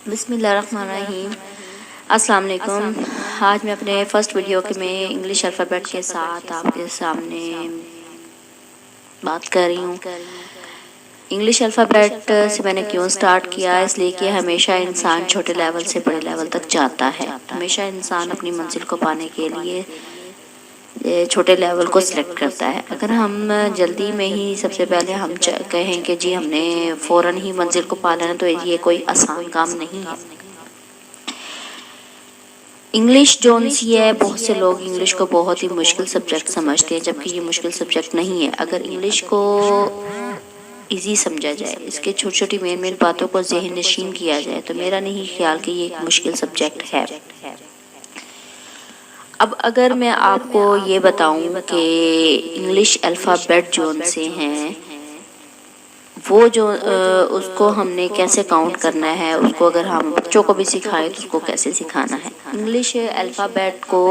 بسم اللہ الرحمن الرحیم۔ السلام علیکم۔ آج میں اپنے فرسٹ ویڈیو کے میں انگلش الفابیٹ کے ساتھ آپ کے سامنے بات کر رہی ہوں۔ انگلش الفابیٹ سے میں نے کیوں سٹارٹ کیا، اس لیے کہ ہمیشہ انسان چھوٹے لیول سے بڑے لیول تک جاتا ہے۔ ہمیشہ انسان اپنی منزل کو پانے کے لیے چھوٹے لیول کو سلیکٹ کرتا ہے۔ اگر ہم جلدی میں ہی سب سے پہلے ہم کہیں کہ جی ہم نے فوراً ہی منزل کو پا لینا، تو یہ کوئی آسان کام نہیں ہے۔ انگلش جون سی ہے، بہت سے لوگ انگلش کو بہت ہی مشکل سبجیکٹ سمجھتے ہیں، جبکہ یہ مشکل سبجیکٹ نہیں ہے۔ اگر انگلش کو ایزی سمجھا جائے، اس کے چھوٹی چھوٹی مین باتوں کو ذہن نشین کیا جائے، تو میرا نہیں خیال کہ یہ ایک مشکل سبجیکٹ ہے۔ اب اگر میں آپ کو یہ بتاؤں کہ انگلش الفابیٹ جون سے ہیں، وہ جو اس کو ہم نے کیسے کاؤنٹ کرنا ہے، اس کو اگر ہم بچوں کو بھی سکھائیں تو اس کو کیسے سکھانا ہے۔ انگلش الفابیٹ کو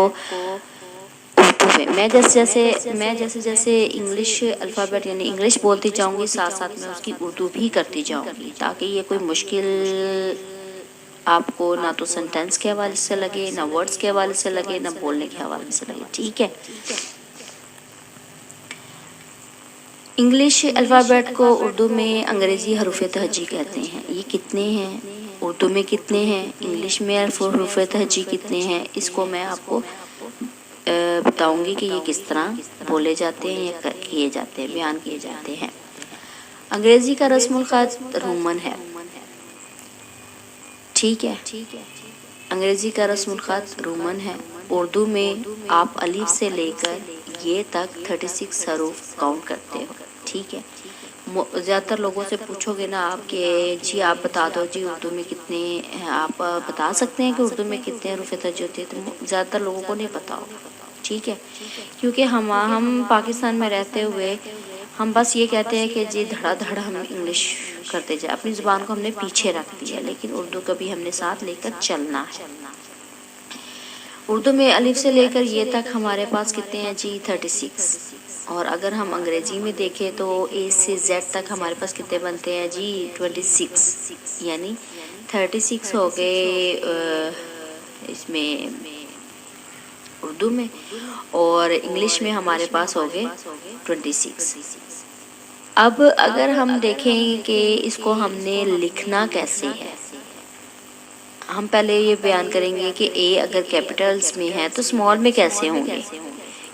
اردو میں جیسے جیسے انگلش الفابیٹ یعنی انگلش بولتی جاؤں گی، ساتھ ساتھ میں اس کی اردو بھی کرتی جاؤں گی، تاکہ یہ کوئی مشکل آپ کو نہ تو سینٹینس کے حوالے سے لگے، نہ ورڈز کے حوالے سے لگے، نہ بولنے کے حوالے سے لگے، ٹھیک ہے۔ انگلش الفابیٹ کو اردو میں انگریزی حروف تہجی کہتے ہیں۔ یہ کتنے ہیں، اردو میں کتنے ہیں، انگلش میں حروف تہجی کتنے ہیں، اس کو میں آپ کو بتاؤں گی کہ یہ کس طرح بولے جاتے ہیں یا کیے جاتے ہیں، بیان کیے جاتے ہیں۔ انگریزی کا رسم الخط رومن ہے، ٹھیک ہے۔ انگریزی کا رسم الخط رومن ہے۔ اردو میں آپ الف سے لے کر یہ تک 36 حروف کاؤنٹ کرتے ہو، ٹھیک ہے۔ زیادہ تر لوگوں سے پوچھو گے نا آپ کہ جی آپ بتا دو جی اردو میں کتنے ہیں، آپ بتا سکتے ہیں کہ اردو میں کتنے حروف تہجی ہوتی ہے، تو زیادہ تر لوگوں کو نہیں پتا ہوگا، ٹھیک ہے۔ کیونکہ ہم پاکستان میں رہتے ہوئے ہم بس یہ کہتے ہیں کہ جی دھڑا دھڑ ہم انگلش کرتے جائیں، اپنی زبان کو ہم نے پیچھے رکھ دیا، لیکن اردو کا بھی ہم نے ساتھ لے کر چلنا ہے۔ اردو میں الف سے لے کر یہ تک ہمارے پاس کتنے ہیں جی 36، اور اگر ہم انگریزی میں دیکھیں تو اے سے زیڈ تک ہمارے پاس کتنے بنتے ہیں جی 26، یعنی 36 ہو گئے اس میں اردو میں، اور انگلش میں ہمارے پاس ہو گئے 26۔ اب اگر ہم دیکھیں کہ اس کو ہم نے لکھنا کیسے ہے، ہم پہلے یہ بیان کریں گے کہ اے اگر کیپٹلز میں ہے تو اسمال میں کیسے ہوں گے،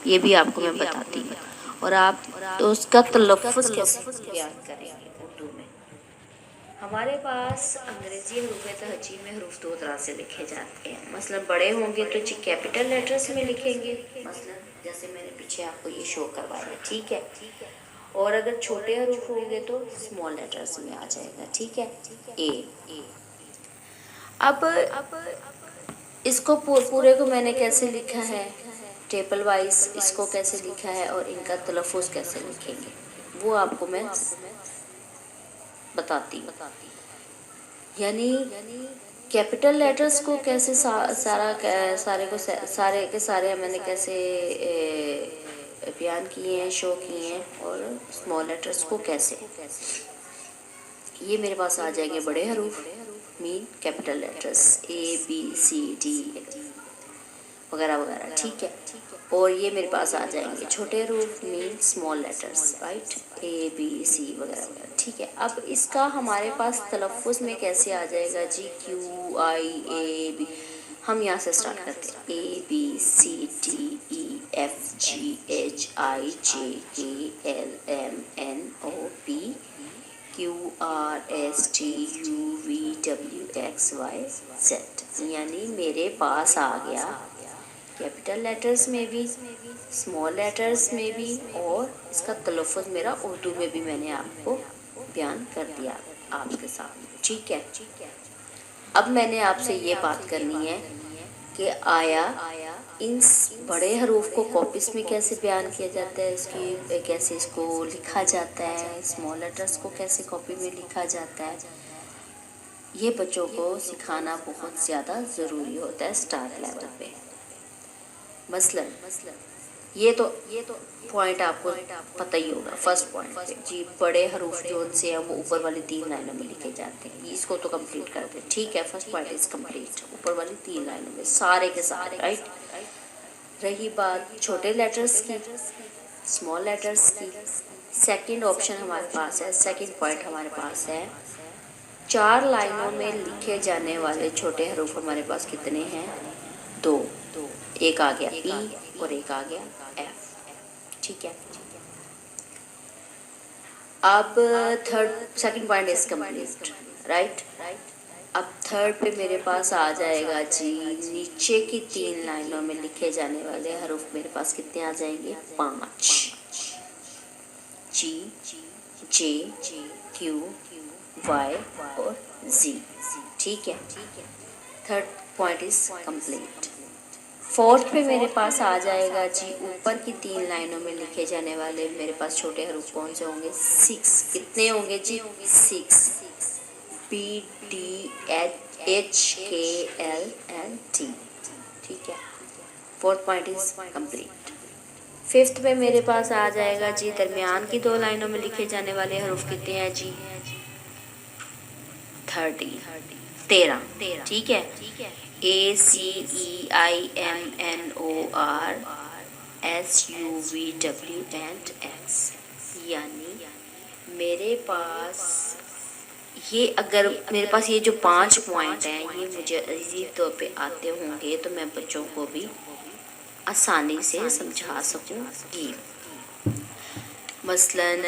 یہ بھی آپ کو میں بتاتی ہوں، اور آپ تو اس کا تلفظ کیسے بیان کریں گے اردو میں۔ ہمارے پاس انگریزی حروف تہجی میں حروف دو طرح سے لکھے جاتے ہیں، مثلا بڑے ہوں گے تو کیپٹل لیٹرز میں لکھیں گے، مثلا جیسے میں نے پیچھے آپ کو یہ شو کروایا، ٹھیک ہے، اور اگر چھوٹے حروف ہوں گے تو اسمال لیٹرز میں آ جائے گا، ٹھیک ہے، اے۔ اب اس کو پورے کو میں نے کیسے لکھا ہے، ٹیبل وائز اس کو کیسے لکھا ہے اور ان کا تلفظ کیسے لکھیں گے، وہ آپ کو میں بتاتی ہوں۔ یعنی کیپٹل لیٹرز کو کیسے سارے کے سارے میں نے کیسے بیان کیے ہیں، شو کیے ہیں، اور اسمال لیٹرز کو کیسے، یہ میرے پاس آ جائیں گے بڑے حروف مین کیپٹل لیٹرز اے بی سی ڈی وغیرہ وغیرہ، ٹھیک ہے، اور یہ میرے پاس آ جائیں گے چھوٹے حروف مین اسمال لیٹرز، رائٹ، اے بی سی وغیرہ وغیرہ، ٹھیک ہے۔ اب اس کا ہمارے پاس تلفظ میں کیسے آ جائے گا جی کیو آئی اے بی، ہم یہاں سے سٹارٹ کرتے ہیں، A B C D E F G H I J K L M N O P Q R S T U V W X Y Z, یعنی میرے پاس آ گیا کیپٹل لیٹرز میں بھی، اسمال لیٹرز میں بھی، اور اس کا تلفظ میرا اردو میں بھی میں نے آپ کو بیان کر دیا آپ کے سامنے، ٹھیک ہے۔ اب میں نے آپ سے یہ بات کرنی ہے کہ آیا ان بڑے حروف کو کاپیز میں کیسے بیان کیا جاتا ہے، اس کی کیسے اس کو لکھا جاتا ہے، اسمال لیٹرز کو کیسے کاپی میں لکھا جاتا ہے، یہ بچوں کو سکھانا بہت زیادہ ضروری ہوتا ہے اسٹارٹ لیول پہ۔ مثلا یہ تو پوائنٹ آپ کو پتہ ہی ہوگا فرسٹ پوائنٹ پہ جی، بڑے حروف جو ان سے ہیں وہ اوپر والی 3 لائنوں میں لکھے جاتے ہیں، اس کو تو کمپلیٹ کر دیں، ٹھیک ہے، فرسٹ پوائنٹ از کمپلیٹ، اوپر والی 3 لائنوں میں سارے کے سارے، رائٹ۔ رہی بات چھوٹے لیٹرز کی، اسمال لیٹرز کی، سیکنڈ آپشن ہمارے پاس ہے، سیکنڈ پوائنٹ ہمارے پاس ہے 4 لائنوں میں لکھے جانے والے چھوٹے حروف ہمارے پاس کتنے ہیں؟ 2، ایک آ گیا پی اور ایک آ گیا ایف، ٹھیک ہے۔ اب second point is complete, right. اب تھرڈ پہ میرے پاس آ جائے گا جی، نیچے کی 3 لائنوں میں لکھے جانے والے حروف میرے پاس کتنے آ جائیں گے؟ 5، جی، جے، کیو، وائی اور زی، ٹھیک ہے۔ Third point is complete. Fourth پہ میرے پاس آ جائے گا جی، اوپر کی 3 لائنوں میں لکھے جانے والے میرے پاس چھوٹے حروف کون سے ہوں گے؟ 6، کتنے ہوں گے جی؟ 6، B D H K L N T, ٹھیک ہے۔ Fourth point is complete. Fifth پہ میرے پاس آ جائے گا جی، درمیان کی 2 لائنوں میں لکھے جانے والے حروف کتنے ہیں جی؟ 13، ٹھیک ہے۔ A C E I M N O R S U V W and X, یعنی میرے پاس یہ، اگر میرے پاس یہ جو 5 پوائنٹ ہیں یہ مجھے عزیز طور پہ آتے ہوں گے تو میں بچوں کو بھی آسانی سے سمجھا سکوں گی۔ مثلاً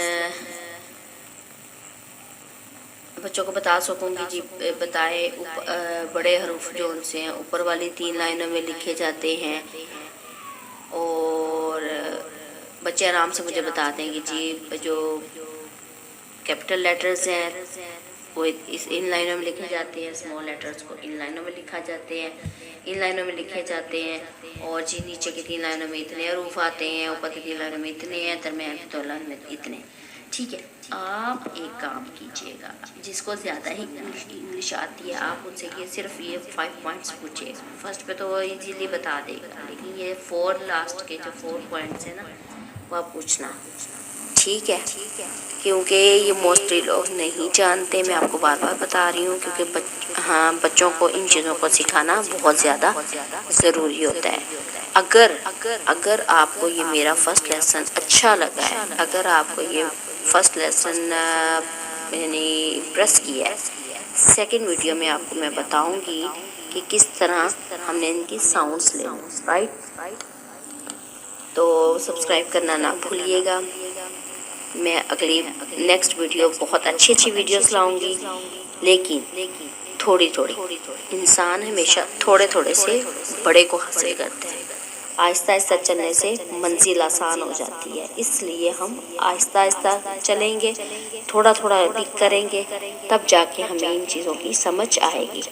بچوں کو بتا سکوں گی جی، بتائے بڑے حروف جو ان سے ہیں اوپر والی 3 لائنوں میں لکھے جاتے ہیں، اور بچے آرام سے مجھے بتا دیں گے جی جو کیپٹل لیٹرز ہیں وہ ان لائنوں میں لکھے جاتے ہیں، اسمال لیٹرز کو ان لائنوں میں لکھا جاتے ہیں، ان لائنوں میں لکھے جاتے ہیں، اور جی نیچے کی 3 لائنوں میں اتنے حروف آتے ہیں، اوپر کی 3 لائنوں میں اتنے ہیں، درمیان کی 2 لائنوں میں اتنے، ٹھیک ہے۔ آپ ایک کام کیجیے گا، جس کو زیادہ ہی انگلش آتی ہے آپ ان سے صرف یہ 5 پوائنٹس پوچھے گا، فرسٹ پہ تو وہ ایزیلی بتا دے گا، لیکن یہ 4 لاسٹ کے جو 4 پوائنٹس ہیں نا وہ آپ پوچھنا، ٹھیک ہے، کیونکہ یہ موسٹلی لوگ نہیں جانتے، میں آپ کو بار بار بتا رہی ہوں، کیونکہ بچوں کو ان چیزوں کو سکھانا بہت زیادہ ضروری ہوتا ہے۔ اگر آپ کو یہ میرا فرسٹ لیسن اچھا لگا ہے، اگر آپ کو یہ فرسٹ لیسن یعنی امپریس کیا ہے، سیکنڈ ویڈیو میں آپ کو میں بتاؤں گی کہ کس طرح ہم نے ان کی ساؤنڈس لے، رائٹ۔ تو سبسکرائب کرنا نہ بھولیے گا، میں اگلی نیکسٹ ویڈیو بہت اچھی ویڈیوز لاؤں گی، لیکن تھوڑی انسان ہمیشہ تھوڑے سے بڑے کو حاصل کرتا ہے، آہستہ آہستہ چلنے سے منزل آسان ہو جاتی ہے، اس لیے ہم آہستہ آہستہ چلیں گے، تھوڑا کریں گے، تب جا کے ہمیں ان چیزوں کی سمجھ آئے گی۔